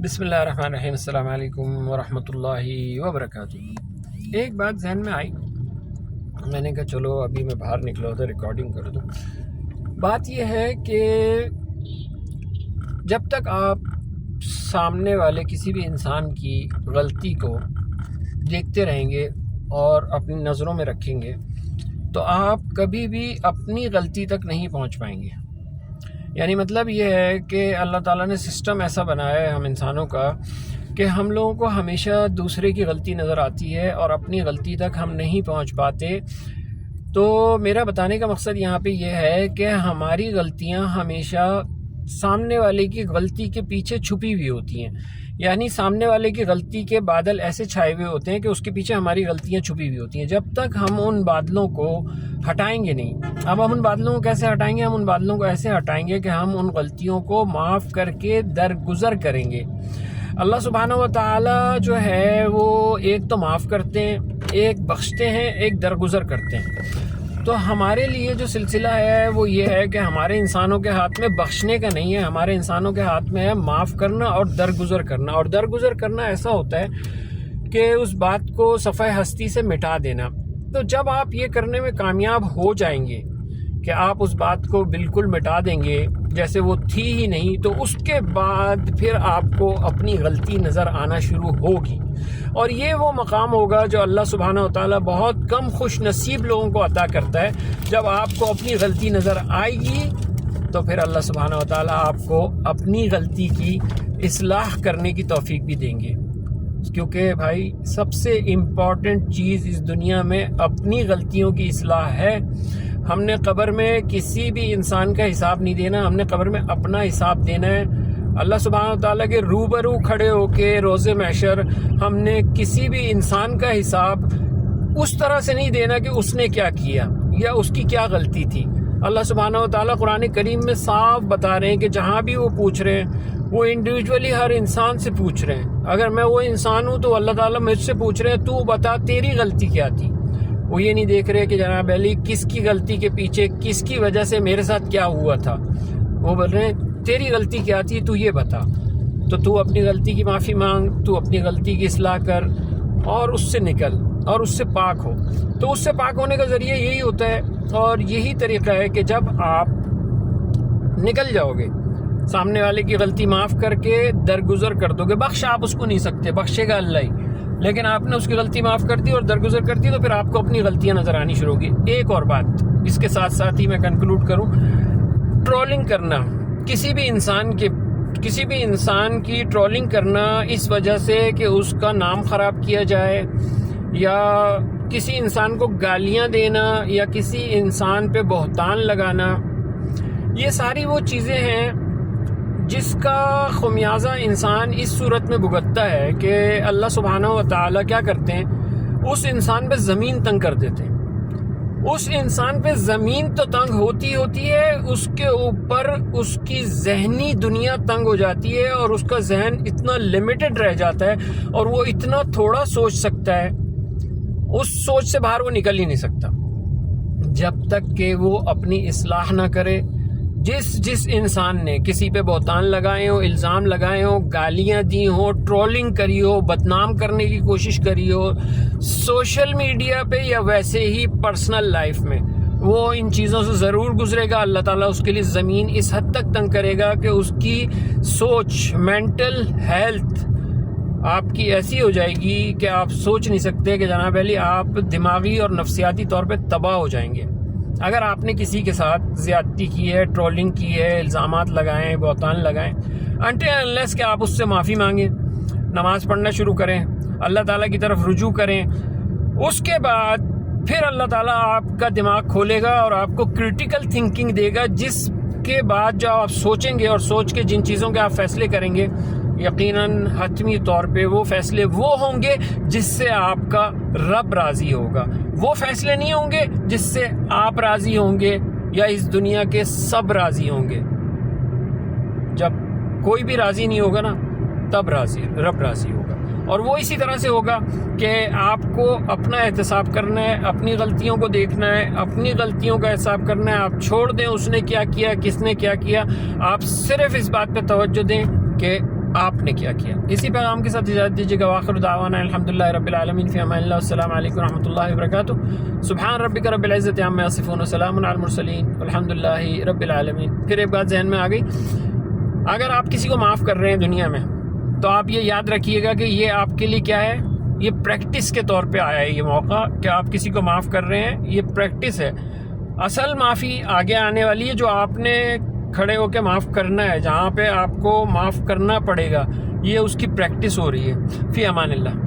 بسم اللہ الرحمن الرحیم۔ السلام علیکم ورحمۃ اللہ وبرکاتہ۔ ایک بات ذہن میں آئی، میں نے کہا چلو ابھی میں باہر نکلا ہوتا ریکارڈنگ کر دوں۔ بات یہ ہے کہ جب تک آپ سامنے والے کسی بھی انسان کی غلطی کو دیکھتے رہیں گے اور اپنی نظروں میں رکھیں گے تو آپ کبھی بھی اپنی غلطی تک نہیں پہنچ پائیں گے۔ یعنی مطلب یہ ہے کہ اللہ تعالیٰ نے سسٹم ایسا بنایا ہے ہم انسانوں کا کہ ہم لوگوں کو ہمیشہ دوسرے کی غلطی نظر آتی ہے اور اپنی غلطی تک ہم نہیں پہنچ پاتے۔ تو میرا بتانے کا مقصد یہاں پہ یہ ہے کہ ہماری غلطیاں ہمیشہ سامنے والے کی غلطی کے پیچھے چھپی ہوئی ہوتی ہیں۔ یعنی سامنے والے کی غلطی کے بادل ایسے چھائے ہوئے ہوتے ہیں کہ اس کے پیچھے ہماری غلطیاں چھپی ہوئی ہوتی ہیں۔ جب تک ہم ان بادلوں کو ہٹائیں گے نہیں، اب ہم ان بادلوں کو کیسے ہٹائیں گے؟ ہم ان بادلوں کو ایسے ہٹائیں گے کہ ہم ان غلطیوں کو معاف کر کے درگزر کریں گے۔ اللہ سبحانہ و تعالی جو ہے وہ ایک تو معاف کرتے ہیں، ایک بخشتے ہیں، ایک درگزر کرتے ہیں۔ تو ہمارے لیے جو سلسلہ ہے وہ یہ ہے کہ ہمارے انسانوں کے ہاتھ میں بخشنے کا نہیں ہے، ہمارے انسانوں کے ہاتھ میں ہے معاف کرنا اور درگزر کرنا۔ اور درگزر کرنا ایسا ہوتا ہے کہ اس بات کو صفحہ ہستی سے مٹا دینا۔ تو جب آپ یہ کرنے میں کامیاب ہو جائیں گے کہ آپ اس بات کو بالکل مٹا دیں گے جیسے وہ تھی ہی نہیں، تو اس کے بعد پھر آپ کو اپنی غلطی نظر آنا شروع ہوگی۔ اور یہ وہ مقام ہوگا جو اللہ سبحانہ و تعالیٰ بہت کم خوش نصیب لوگوں کو عطا کرتا ہے۔ جب آپ کو اپنی غلطی نظر آئے گی تو پھر اللہ سبحانہ و تعالیٰ آپ کو اپنی غلطی کی اصلاح کرنے کی توفیق بھی دیں گے، کیونکہ بھائی سب سے امپورٹنٹ چیز اس دنیا میں اپنی غلطیوں کی اصلاح ہے۔ ہم نے قبر میں کسی بھی انسان کا حساب نہیں دینا، ہم نے قبر میں اپنا حساب دینا ہے۔ اللہ سبحانہ و تعالیٰ کے روبرو کھڑے ہو کے روز محشر ہم نے کسی بھی انسان کا حساب اس طرح سے نہیں دینا کہ اس نے کیا کیا یا اس کی کیا غلطی تھی۔ اللہ سبحانہ و تعالیٰ قرآن کریم میں صاف بتا رہے ہیں کہ جہاں بھی وہ پوچھ رہے ہیں وہ انڈیویجولی ہر انسان سے پوچھ رہے ہیں۔ اگر میں وہ انسان ہوں تو اللہ تعالیٰ مجھ سے پوچھ رہے ہیں تو بتا تیری غلطی کیا تھی۔ وہ یہ نہیں دیکھ رہے کہ جناب علی کس کی غلطی کے پیچھے کس کی وجہ سے میرے ساتھ کیا ہوا تھا، وہ بول رہے ہیں تیری غلطی کیا تھی تو یہ بتا۔ تو اپنی غلطی کی معافی مانگ، تو اپنی غلطی کی اصلاح کر اور اس سے نکل اور اس سے پاک ہو۔ تو اس سے پاک ہونے کا ذریعہ یہی ہوتا ہے اور یہی طریقہ ہے کہ جب آپ نکل جاؤ گے سامنے والے کی غلطی معاف کر کے درگزر کر دو گے۔ بخش آپ اس کو نہیں سکتے، بخشے گا اللہ ہی، لیکن آپ نے اس کی غلطی معاف کر دی اور درگزر کر دی تو پھر آپ کو اپنی غلطیاں نظر آنی شروع ہوگی۔ ایک اور بات اس کے ساتھ ساتھ ہی میں کنکلوڈ کروں، ٹرولنگ کرنا، کسی بھی انسان کی ٹرولنگ کرنا اس وجہ سے کہ اس کا نام خراب کیا جائے یا کسی انسان کو گالیاں دینا یا کسی انسان پہ بہتان لگانا، یہ ساری وہ چیزیں ہیں جس کا خمیازہ انسان اس صورت میں بھگتتا ہے کہ اللہ سبحانہ و تعالیٰ کیا کرتے ہیں، اس انسان پہ زمین تنگ کر دیتے ہیں۔ اس انسان پہ زمین تو تنگ ہوتی ہے، اس کے اوپر اس کی ذہنی دنیا تنگ ہو جاتی ہے اور اس کا ذہن اتنا لیمیٹڈ رہ جاتا ہے اور وہ اتنا تھوڑا سوچ سکتا ہے، اس سوچ سے باہر وہ نکل ہی نہیں سکتا جب تک کہ وہ اپنی اصلاح نہ کرے۔ جس انسان نے کسی پہ بہتان لگائے ہو، الزام لگائے ہو، گالیاں دی ہو، ٹرولنگ کری ہو، بدنام کرنے کی کوشش کری ہو سوشل میڈیا پہ یا ویسے ہی پرسنل لائف میں، وہ ان چیزوں سے ضرور گزرے گا۔ اللہ تعالیٰ اس کے لیے زمین اس حد تک تنگ کرے گا کہ اس کی سوچ، مینٹل ہیلتھ آپ کی ایسی ہو جائے گی کہ آپ سوچ نہیں سکتے کہ جناب علی آپ دماغی اور نفسیاتی طور پہ تباہ ہو جائیں گے۔ اگر آپ نے کسی کے ساتھ زیادتی کی ہے، ٹرولنگ کی ہے، الزامات لگائیں، بہتان لگائیں، انٹل انلیس کہ آپ اس سے معافی مانگیں، نماز پڑھنا شروع کریں، اللہ تعالیٰ کی طرف رجوع کریں، اس کے بعد پھر اللہ تعالیٰ آپ کا دماغ کھولے گا اور آپ کو کرٹیکل تھنکنگ دے گا، جس کے بعد جو آپ سوچیں گے اور سوچ کے جن چیزوں کے آپ فیصلے کریں گے یقیناً حتمی طور پہ وہ فیصلے وہ ہوں گے جس سے آپ کا رب راضی ہوگا۔ وہ فیصلے نہیں ہوں گے جس سے آپ راضی ہوں گے یا اس دنیا کے سب راضی ہوں گے۔ جب کوئی بھی راضی نہیں ہوگا نا تب رب راضی ہوگا۔ اور وہ اسی طرح سے ہوگا کہ آپ کو اپنا احتساب کرنا ہے، اپنی غلطیوں کو دیکھنا ہے، اپنی غلطیوں کا حساب کرنا ہے۔ آپ چھوڑ دیں اس نے کیا کیا، کس نے کیا کیا، آپ صرف اس بات پہ توجہ دیں کہ آپ نے کیا کیا. اسی پیغام کے ساتھ اجازت دیجیے گا. وآخر دعوانا الحمدللہ رب العالمین فی امان اللہ. السلام علیکم ورحمۃ اللہ وبرکاتہ. سبحان ربک رب العزۃ عما یصفون وسلام علی المرسلین والحمدللہ رب العالمین. پھر ایک بات ذہن میں آ گئی، اگر آپ کسی کو معاف کر رہے ہیں دنیا میں تو آپ یہ یاد رکھیے گا کہ یہ آپ کے لیے کیا ہے، یہ پریکٹس کے طور پہ آیا ہے. یہ موقع کہ آپ کسی کو معاف کر رہے ہیں، یہ پریکٹس ہے. اصل معافی آگے آنے والی ہے، جو آپ نے کھڑے ہو کے معاف کرنا ہے، جہاں پہ آپ کو معاف کرنا پڑے گا، یہ اس کی پریکٹس ہو رہی ہے. فی امان اللہ.